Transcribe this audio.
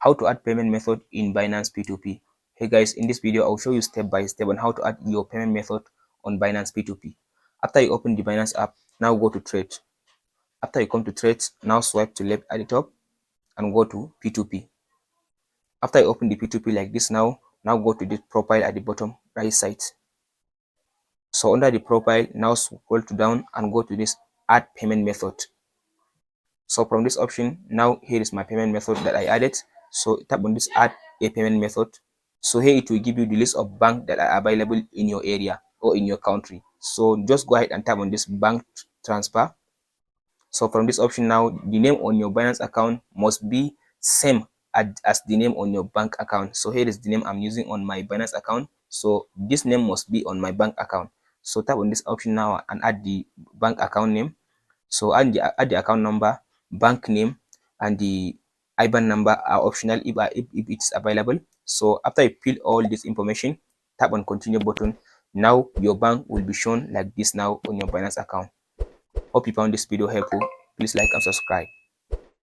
how to add payment method in Binance P2P. Hey guys, in this video I'll show you step by step on how to add your payment method on Binance P2P. After you open the Binance app, now go to trade. After you come to trade, now swipe to left at the top and go to P2P. After you open the P2P like this, now go to the profile at the bottom right side. So under the profile, now scroll to down and go to this add payment method. So from this option, now here is my payment method that I added. So tap on this add a payment method. So here it will give you the list of banks that are available in your area or in your country. So just go ahead and tap on this bank transfer. So from this option now, the name on your Binance account must be same as the name on your bank account. So here is the name I'm using on my Binance account. So this name must be on my bank account. So tap on this option now and add the bank account name. So add the account number, bank name, and the IBAN number are optional if it's available. So after you fill all this information, tap on continue button. Now your bank will be shown like this now on your Binance account. Hope you found this video helpful. Please like and subscribe.